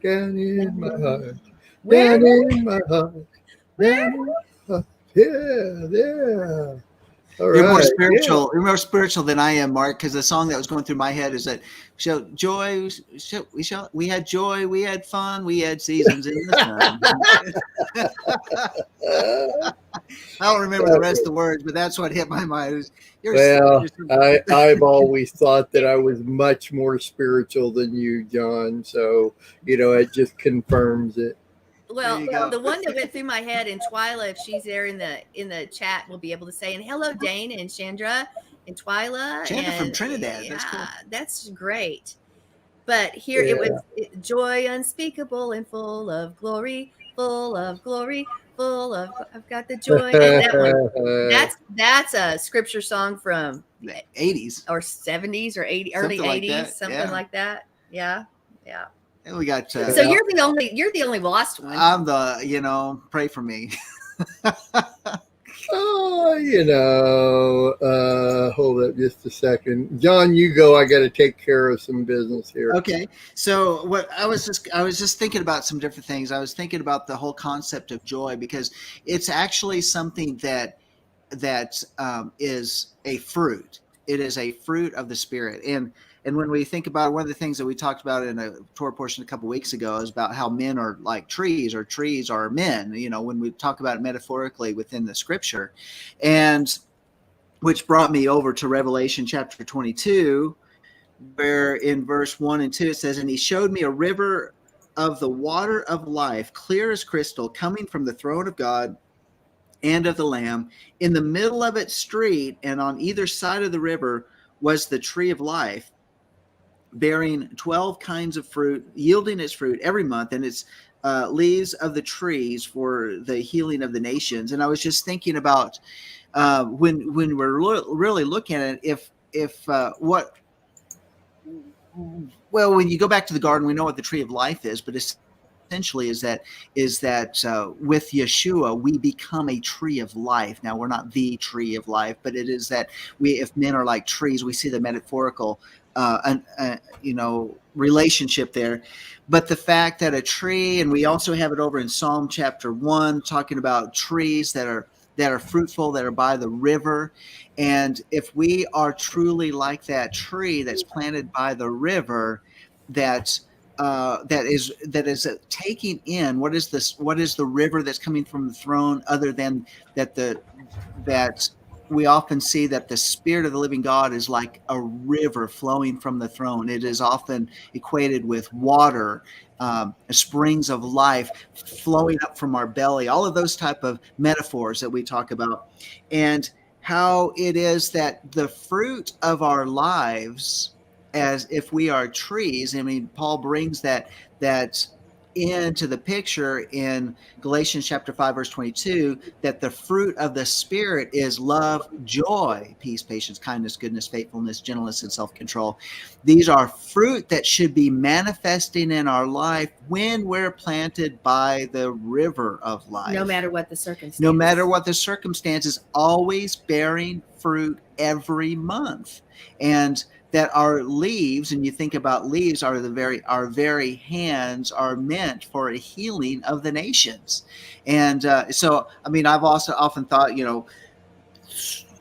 down in my heart. Where? Down in my heart. Down in my heart. Yeah. All You're right. more spiritual. Yeah. You're more spiritual than I am, Mark, because the song that was going through my head is that we had joy, we had fun, we had seasons in the sun. I don't remember the rest of the words, but that's what hit my mind. I've always thought that I was much more spiritual than you, John. So, it just confirms it. Well, the one that went through my head, and Twyla, if she's there in the chat, will be able to say, and hello, Dane and Chandra and Twyla. Chandra from Trinidad. Yeah, that's cool. That's great. But here it was joy unspeakable and full of glory, full of glory, full of, I've got the joy. And that one, that's a scripture song from the 80s or 70s or 80, early 80s, something like that. Yeah. And we got. So you're the only lost one. I'm the, pray for me. Hold up just a second. John, you go. I got to take care of some business here. Okay. So what I was just thinking about some different things. I was thinking about the whole concept of joy, because it's actually something that is a fruit. It is a fruit of the Spirit. And when we think about, one of the things that we talked about in a Torah portion a couple of weeks ago is about how men are like trees, or trees are men, when we talk about it metaphorically within the scripture. And which brought me over to Revelation chapter 22, where in verse 1 and 2 it says, and he showed me a river of the water of life, clear as crystal, coming from the throne of God and of the Lamb. In the middle of its street and on either side of the river was the tree of life, bearing 12 kinds of fruit, yielding its fruit every month, and its leaves of the trees for the healing of the nations. And I was just thinking about when we're really looking at it, when you go back to the garden, we know what the tree of life is, but essentially is that with Yeshua we become a tree of life. Now, we're not the tree of life, but it is that if men are like trees, we see the metaphorical relationship there. But the fact that a tree, and we also have it over in Psalm chapter 1, talking about trees that are fruitful, that are by the river. And if we are truly like that tree that's planted by the river, that is taking in what is the river that's coming from the throne, other than that we often see that the Spirit of the living God is like a river flowing from the throne. It is often equated with water, springs of life flowing up from our belly, all of those type of metaphors that we talk about, and how it is that the fruit of our lives, as if we are trees. I mean, Paul brings that into the picture in Galatians chapter 5, verse 22, that the fruit of the Spirit is love, joy, peace, patience, kindness, goodness, faithfulness, gentleness, and self-control. These are fruit that should be manifesting in our life when we're planted by the river of life. No matter what the circumstances. No matter what the circumstances, always bearing fruit every month. And that our leaves, and you think about leaves, our very hands are meant for a healing of the nations. And so, I mean, I've also often thought,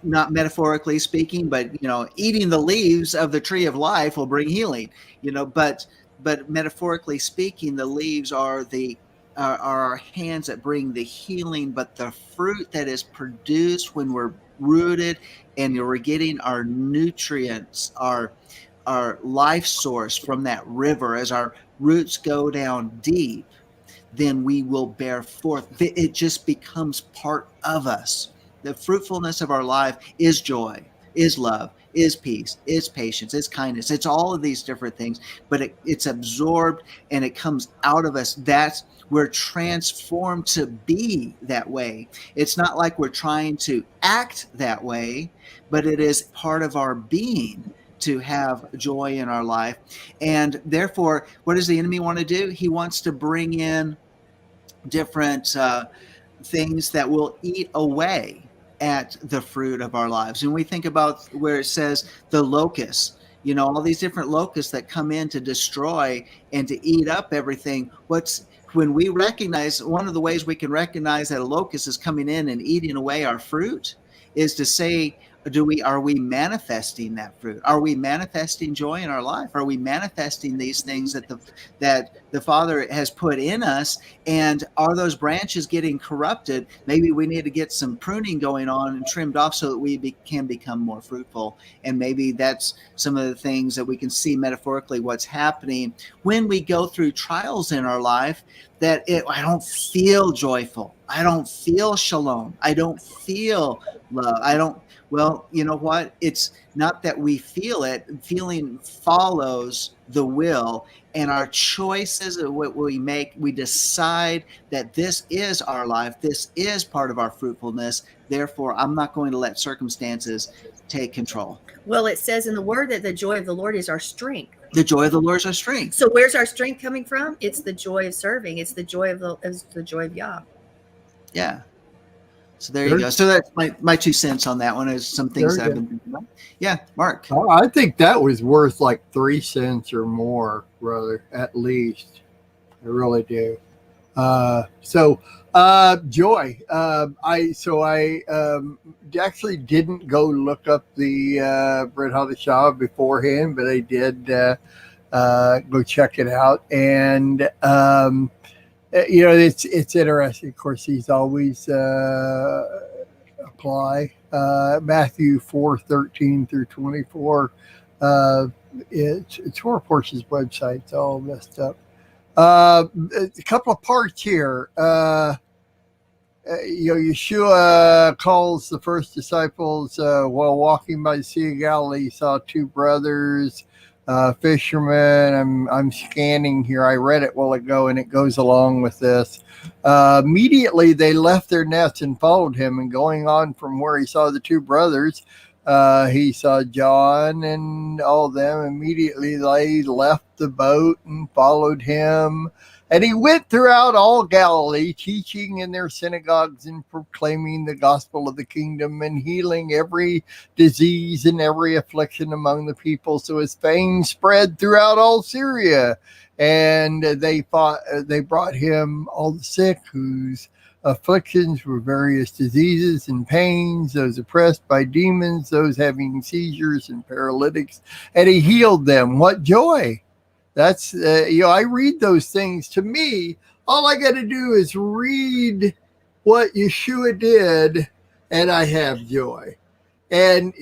not metaphorically speaking, but eating the leaves of the tree of life will bring healing. But metaphorically speaking, the leaves are our hands that bring the healing, but the fruit that is produced when we're rooted and we're getting our nutrients, our life source from that river, as our roots go down deep, then we will bear forth. It just becomes part of us. The fruitfulness of our life is joy, is love, is peace, is patience, is kindness. It's all of these different things, but it's absorbed and it comes out of us. We're transformed to be that way. It's not like we're trying to act that way, but it is part of our being to have joy in our life. And therefore, what does the enemy want to do? He wants to bring in different things that will eat away at the fruit of our lives. And we think about where it says the locusts, all these different locusts that come in to destroy and to eat up everything. When we recognize, one of the ways we can recognize that a locust is coming in and eating away our fruit is to say, are we manifesting that fruit? Are we manifesting joy in our life? Are we manifesting these things that the Father has put in us? And are those branches getting corrupted? Maybe we need to get some pruning going on and trimmed off so that we can become more fruitful. And maybe that's some of the things that we can see metaphorically what's happening when we go through trials in our life, that I don't feel joyful. I don't feel shalom. I don't feel love. Well, you know what? It's not that we feel it. Feeling follows the will, and our choices of what we make, we decide that this is our life. This is part of our fruitfulness. Therefore, I'm not going to let circumstances take control. Well, it says in the word that the joy of the Lord is our strength. The joy of the Lord is our strength. So where's our strength coming from? It's the joy of serving. It's the joy of Yah. Yeah. So there you go. So that's my 2 cents on that one. Is some things that I've been thinking about. Yeah, Mark. Oh, I think that was worth like 3 cents or more, brother, at least. I really do. Joy. I actually didn't go look up the Brit Hadashah beforehand, but I did go check it out, and it's interesting. Of course, he's always apply Matthew 4:13 through 24. It's Torah Portion's website's all messed up. A couple of parts here. Yeshua calls the first disciples while walking by the Sea of Galilee. He saw 2 brothers, fishermen. I'm scanning here. I read it while ago, and it goes along with this. Immediately they left their nets and followed him. And going on from where he saw the 2 brothers, he saw John and all of them. Immediately they left the boat and followed him. And he went throughout all Galilee, teaching in their synagogues and proclaiming the gospel of the kingdom and healing every disease and every affliction among the people. So his fame spread throughout all Syria. And they brought him all the sick whose afflictions were various diseases and pains, those oppressed by demons, those having seizures and paralytics, and he healed them. What joy! That's, I read those things. To me, all I got to do is read what Yeshua did, and I have joy. And,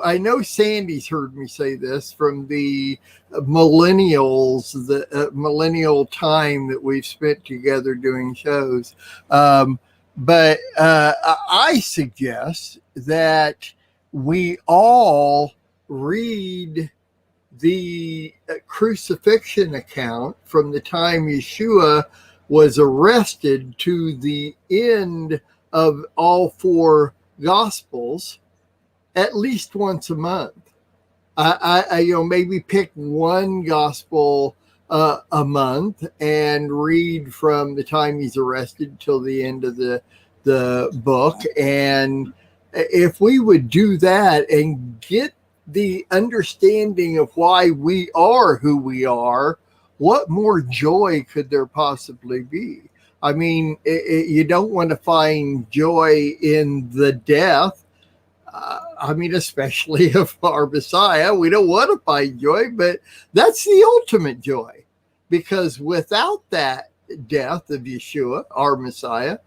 I know Sandy's heard me say this from the millennials, the millennial time that we've spent together doing shows. But I suggest that we all read the crucifixion account from the time Yeshua was arrested to the end of all 4 Gospels at least once a month. I maybe pick one Gospel a month and read from the time he's arrested till the end of the book. And if we would do that and get the understanding of why we are who we are, what more joy could there possibly be? I mean, you don't want to find joy in the death, I mean, especially of our Messiah. We don't want to find joy, but that's the ultimate joy. Because without that death of Yeshua, our Messiah,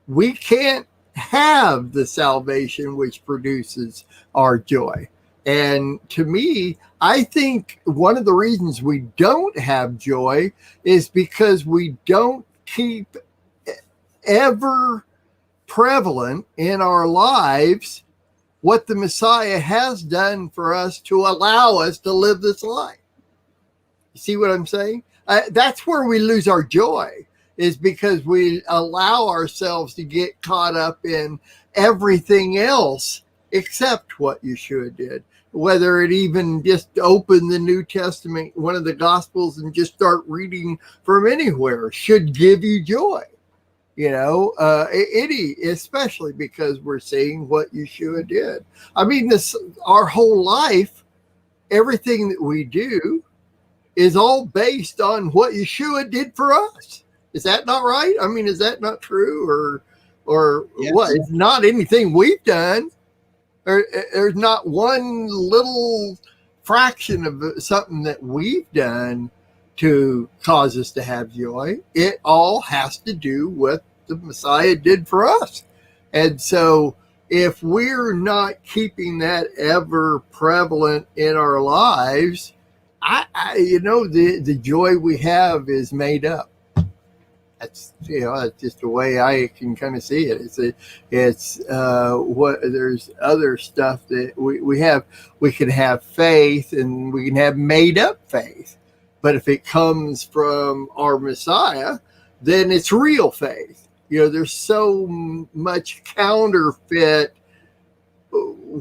we can't have the salvation which produces our joy. And to me, I think one of the reasons we don't have joy is because we don't keep ever prevalent in our lives what the Messiah has done for us to allow us to live this life. You see what I'm saying? That's where we lose our joy, is because we allow ourselves to get caught up in everything else except what Yeshua did. Whether it even just open the New Testament, one of the Gospels, and just start reading from anywhere should give you joy. You know, Eddie, especially because we're seeing what Yeshua did. I mean, our whole life, everything that we do is all based on what Yeshua did for us. Is that not right? I mean, is that not true? Or yes. What? It's not anything we've done. There's not one little fraction of something that we've done to cause us to have joy. It all has to do with the Messiah did for us. And so if we're not keeping that ever prevalent in our lives, the joy we have is made up. That's, that's just the way I can kind of see it. It's there's other stuff that we have. We can have faith and we can have made up faith. But if it comes from our Messiah, then it's real faith. There's so much counterfeit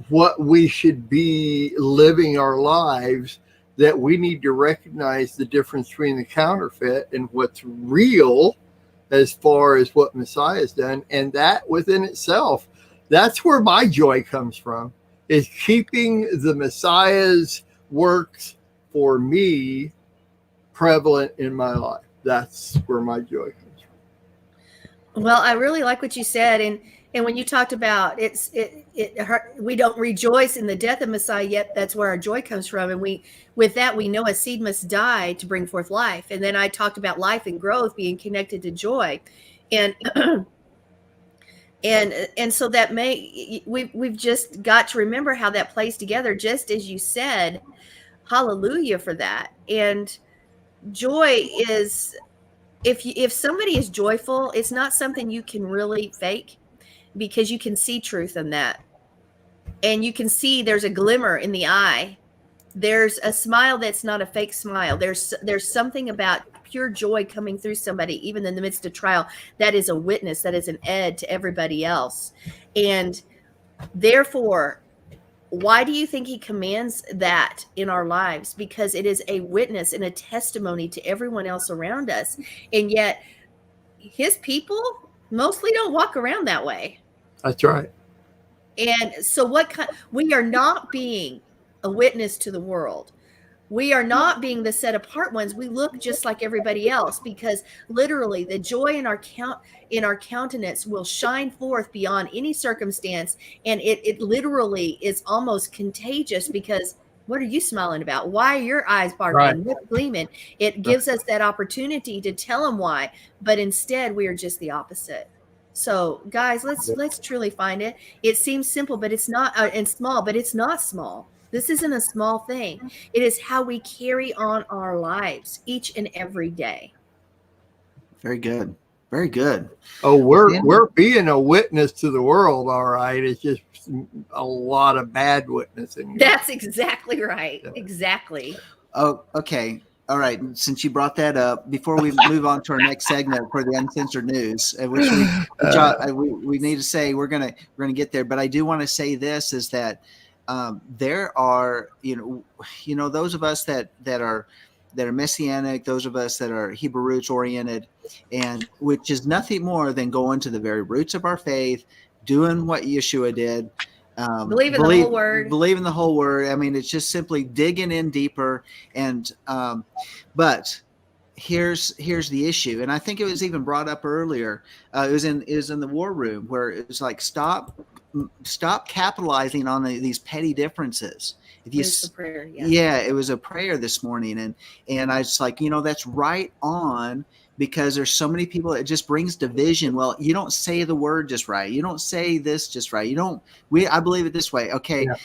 what we should be living our lives that we need to recognize the difference between the counterfeit and what's real as far as what Messiah has done. And that within itself, that's where my joy comes from, is keeping the Messiah's works for me prevalent in my life. That's where my joy comes from. Well, I really like what you said, and when you talked about we don't rejoice in the death of Messiah, yet that's where our joy comes from, and we know a seed must die to bring forth life. And then I talked about life and growth being connected to joy, and and so that we've just got to remember how that plays together, just as you said. Hallelujah for that. And joy is, if somebody is joyful, it's not something you can really fake, because you can see truth in that. And you can see there's a glimmer in the eye. There's a smile that's not a fake smile. There's something about pure joy coming through somebody, even in the midst of trial, that is a witness, that is an ed to everybody else. And therefore, why do you think he commands that in our lives? Because it is a witness and a testimony to everyone else around us. And yet his people mostly don't walk around that way. That's right. And so we are not being a witness to the world. We are not being the set apart ones. We look just like everybody else, because literally the joy in our countenance will shine forth beyond any circumstance. And it literally is almost contagious, because what are you smiling about? Why are your eyes sparkling? Right. What's gleaming? It gives us that opportunity to tell them why, but instead we are just the opposite. So guys, let's truly find it. It seems simple, but it's not, and small, but it's not small. This isn't a small thing. It is how we carry on our lives each and every day. Very good. Very good. Oh, we're being a witness to the world, all right. It's just a lot of bad witnessing. That's exactly right. Yeah. Exactly. Oh, okay. All right. Since you brought that up, before we move on to our next segment for the uncensored news, which we need to say we're gonna get there, but I do want to say this, is that there are, those of us that are Messianic, those of us that are Hebrew roots oriented, and which is nothing more than going to the very roots of our faith, doing what Yeshua did. Believe in the whole word. Believe in the whole word. I mean, it's just simply digging in deeper. And but here's the issue, and I think it was even brought up earlier. It was in the war room, where it was like, stop stop capitalizing on these petty differences. If you, It's a prayer, yeah, it was a prayer this morning, and I was like, that's right on, because there's so many people, it just brings division. Well, you don't say the word just right. You don't say this just right. I believe it this way. Okay. Yeah.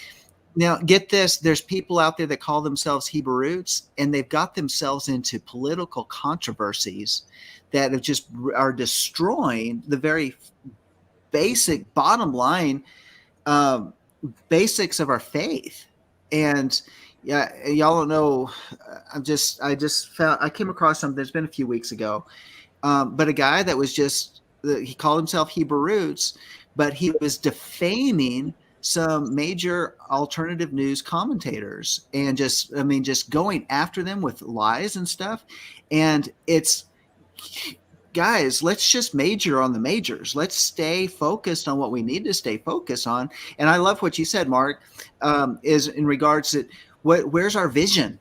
Now get this, there's people out there that call themselves Hebrew roots, and they've got themselves into political controversies that are destroying the very basic bottom line basics of our faith. And yeah, y'all don't know. I came across something that's been a few weeks ago, but a guy that was he called himself Hebrew Roots, but he was defaming some major alternative news commentators and just going after them with lies and stuff. And it's, guys, let's just major on the majors. Let's stay focused on what we need to stay focused on. And I love what you said, Mark, is in regards to where's our vision?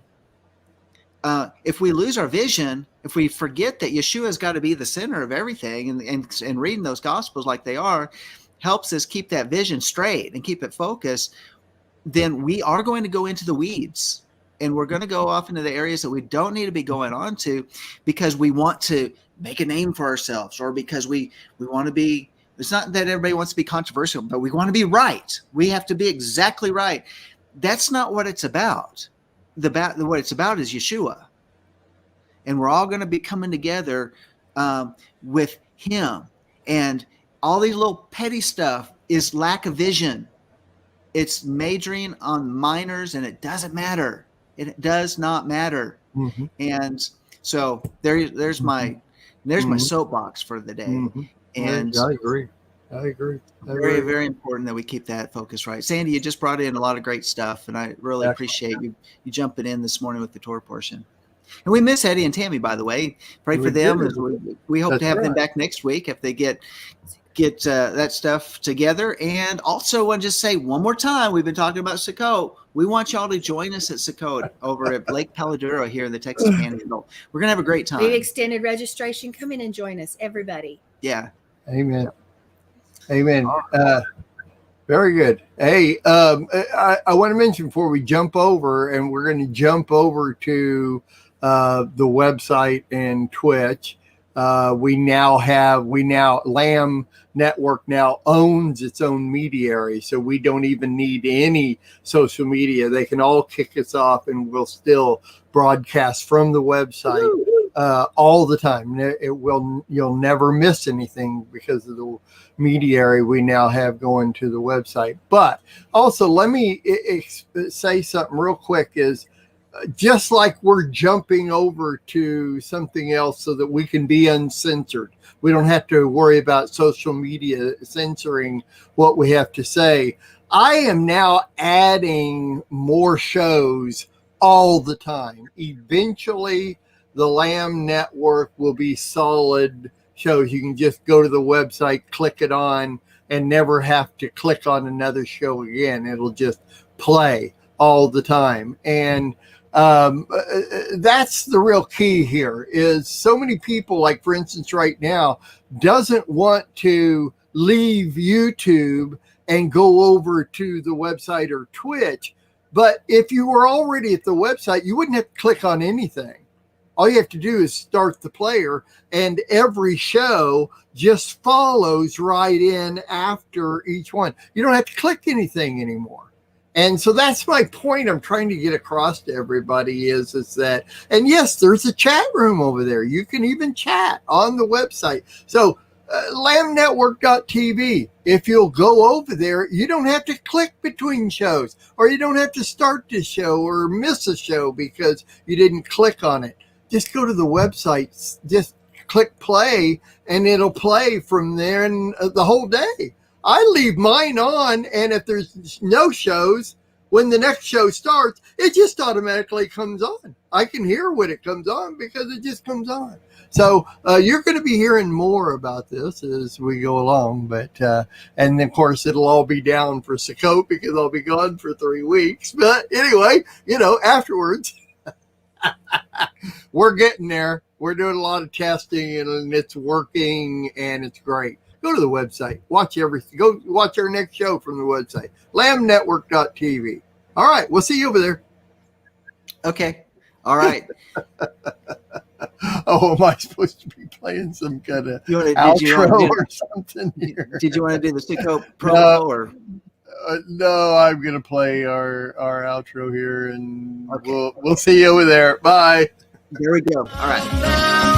If we lose our vision, if we forget that Yeshua's got to be the center of everything, and reading those gospels like they are helps us keep that vision straight and keep it focused, then we are going to go into the weeds, and we're going to go off into the areas that we don't need to be going on to, because we want to make a name for ourselves, or because we want to be, it's not that everybody wants to be controversial, but we want to be right. We have to be exactly right. That's not what it's about. What it's about is Yeshua. And we're all going to be coming together with him. And all these little petty stuff is lack of vision. It's majoring on minors, and it doesn't matter. It does not matter. Mm-hmm. And so there's my soapbox for the day. Mm-hmm. And I agree. Very, very important that we keep that focus right. Sandy, you just brought in a lot of great stuff, and I really appreciate you jumping in this morning with the Torah portion. And we miss Eddie and Tammy, by the way. Pray for them. We hope to have them back next week if they get that stuff together. And also want to just say one more time, we've been talking about Sukkot. We want y'all to join us at Sukkot over at Lake Paladuro here in the Texas Panhandle. We're going to have a great time. We've extended registration. Come in and join us, everybody. Yeah. Amen. Very good. Hey, I want to mention before we jump over, and we're going to jump over to the website and Twitch. Lamb Network now owns its own mediary, so we don't even need any social media. They can all kick us off, and we'll still broadcast from the website all the time. You'll never miss anything because of the mediary we now have going to the website. But also, let me say something real quick is, just like we're jumping over to something else so that we can be uncensored. We don't have to worry about social media censoring what we have to say. I am now adding more shows all the time. Eventually, the Lamb Network will be solid shows. You can just go to the website, click it on, and never have to click on another show again. It'll just play all the time. And that's the real key here, is so many people, like for instance right now, doesn't want to leave YouTube and go over to the website or Twitch. But if you were already at the website, you wouldn't have to click on anything. All you have to do is start the player, and every show just follows right in after each one. You don't have to click anything anymore. And so that's my point I'm trying to get across to everybody is that, and yes, there's a chat room over there. You can even chat on the website. So lambnetwork.tv, if you'll go over there, you don't have to click between shows, or you don't have to start the show or miss a show because you didn't click on it. Just go to the website, just click play, and it'll play from there and the whole day. I leave mine on, and if there's no shows, when the next show starts, it just automatically comes on. I can hear when it comes on because it just comes on. So you're going to be hearing more about this as we go along. But and of course, it'll all be down for Sukkot because I'll be gone for 3 weeks. But anyway, afterwards, we're getting there. We're doing a lot of testing, and it's working, and it's great. go to the website. Watch everything. Go watch our next show from the website, lambnetwork.tv. All right. We'll see you over there. Okay. All right. Oh, am I supposed to be playing some kind of Did outro or something here? Did you want to do the Sicko promo or? No, I'm going to play our outro here, and Okay. we'll see you over there. Bye. There we go. All right.